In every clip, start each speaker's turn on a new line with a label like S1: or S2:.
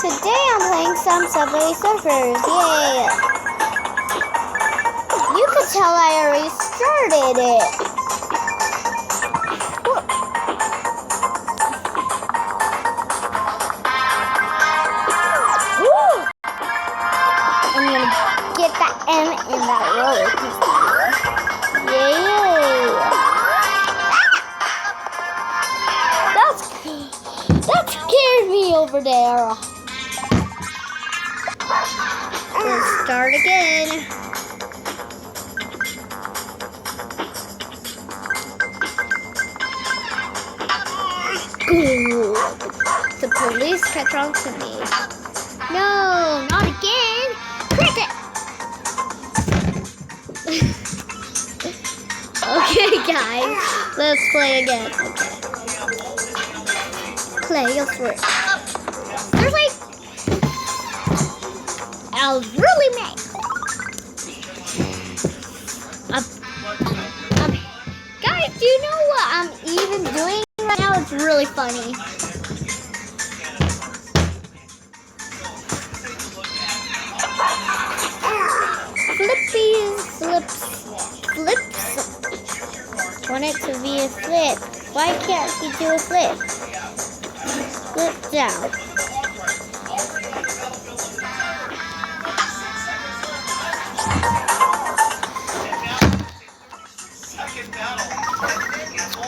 S1: Today I'm playing some Subway Surfers. Yay! You could tell I already started it. Woo! I'm gonna get that M in that roller coaster. Yay! That scared me over there. Let's start again. Ooh, the police catch on to me. No, not again. Cricket. Okay, guys, let's play again. Okay. Play your first. There's like, I was really mad. Guys, do you know what I'm even doing right now? It's really funny. Flippies, flips. Want it to be a flip. Why can't he do a flip? Flip down.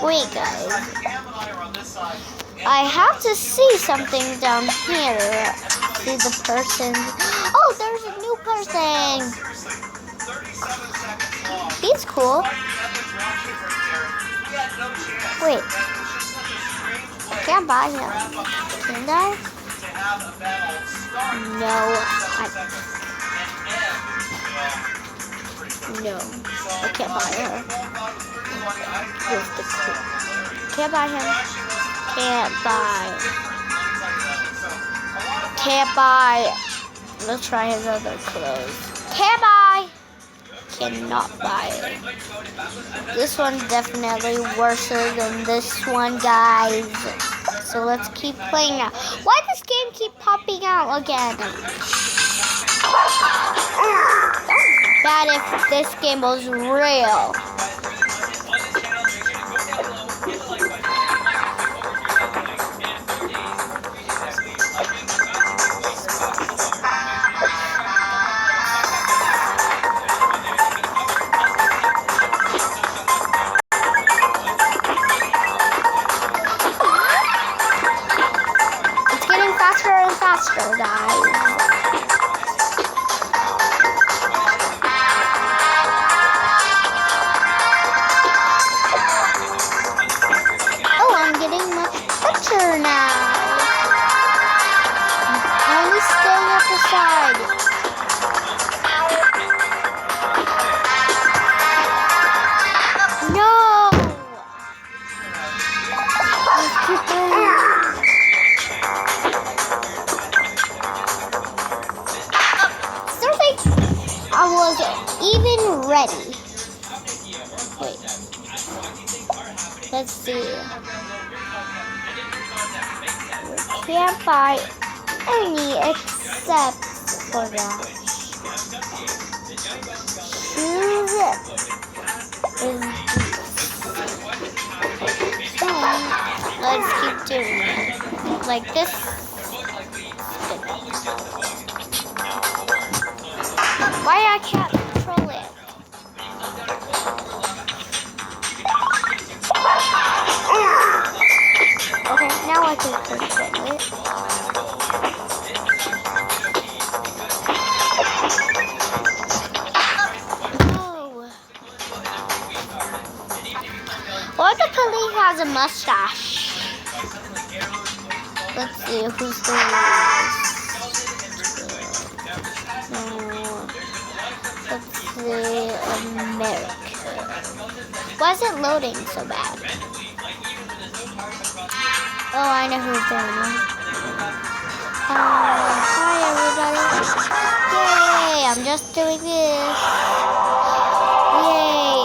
S1: Wait, guys. I have to see something down here. See the person. Oh, there's a new person. He's cool. Wait. I can't buy him. Can I? No. No. I can't buy her. Can't buy him. Can't buy. Let's try his other clothes. Can't buy. Cannot buy it. This one's definitely worse than this one, guys. So let's keep playing now. Why does this game keep popping out again? That's bad if this game was real. Faster, guys. Oh, I'm getting much better now. I'm only staying at the side. No! I was even ready. Wait. Let's see. We can't buy any except for that. Shoes is then let's keep doing it. Like this. Why I can't control it? Okay, now I can control it. No. What if the police has a mustache? Let's see who's the worst. America. Why is it loading so bad? Oh, I know who's doing it. Hi, everybody. Yay, I'm just doing this. Yay.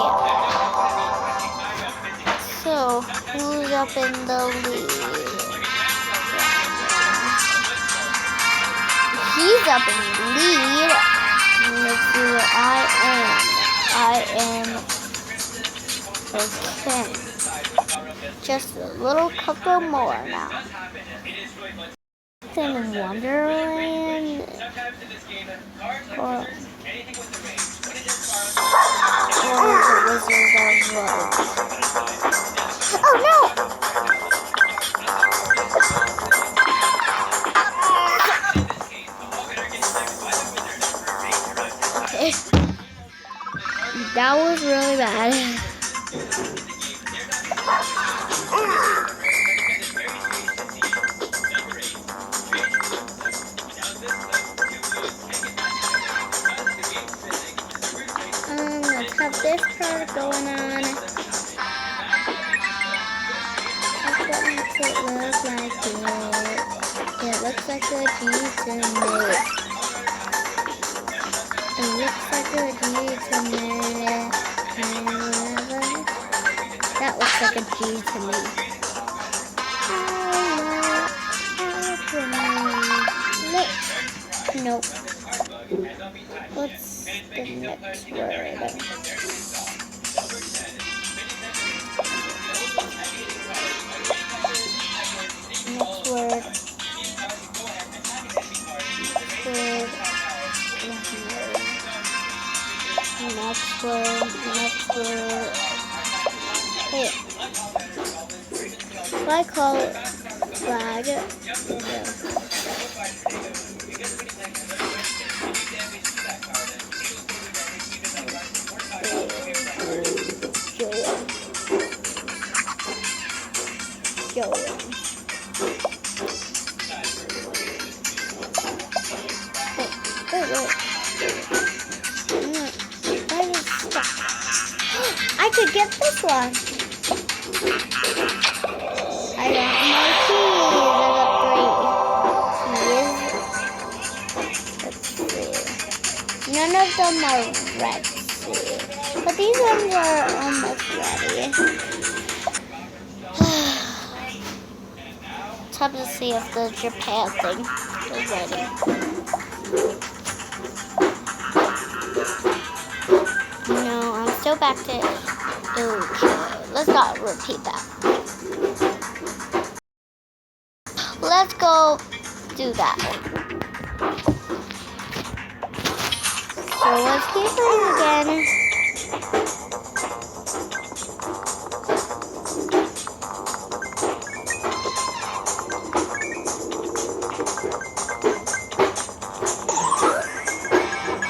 S1: So, who's up in the lead? He's up in the lead. Let's see where I am. I am okay. Just a little couple more now. In Wonderland or the Wizard of Oz. Oh no! Okay. That was really bad. Let's have this part going on. What makes it look like it? It looks like a G to me. It looks like a G to me. That looks like a G to me. Nope. What's the next word? Next word. Next word. Hey. If I call it flag, I could get this one. I got more keys. None of them are red. But these ones are almost ready. Time to see if the Japan thing is ready. No, I'm still back to it. Okay, let's not repeat that. Let's go do that. So let's keep playing again.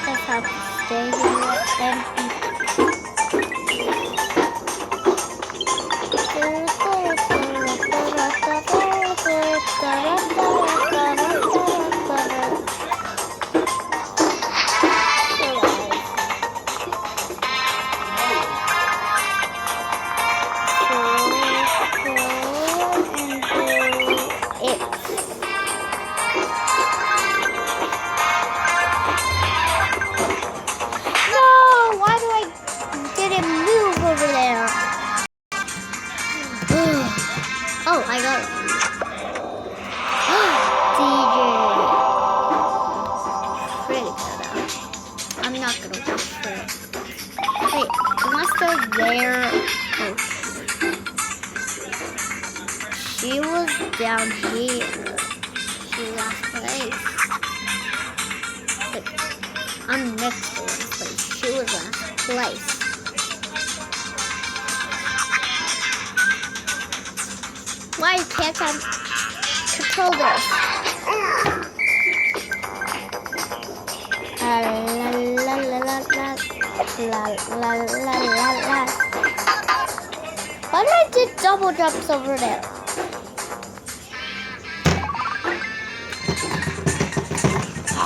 S1: Let's have to stay here and oh, I got it. DJ. Pretty good. I'm not gonna push for it. Wait, am I still there? Oh. She was down here. She last place. Wait, I'm next to last place. She was last place. Why can't I control this? La la la la la la la la la. Why did I do double jumps over there?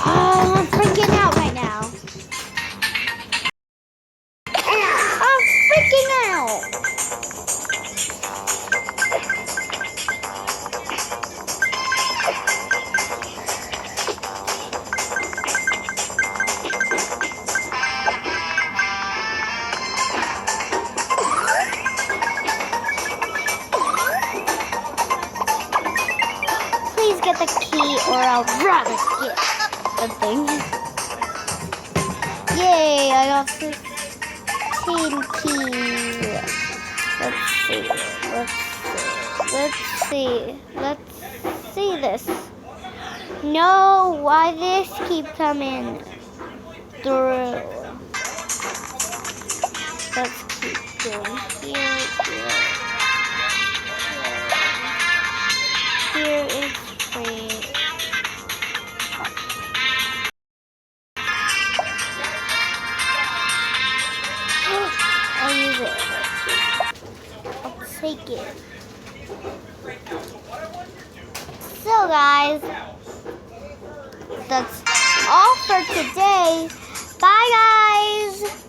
S1: Oh, I'm freaking out right now. I'm freaking out. Get the key or I'll rather get. a thing. Yay, I got 15 keys. Let's see this. No, why this keep coming through? Let's keep going here. Here is free. I'll use it. I'll take it. So guys, that's all for today. Bye guys!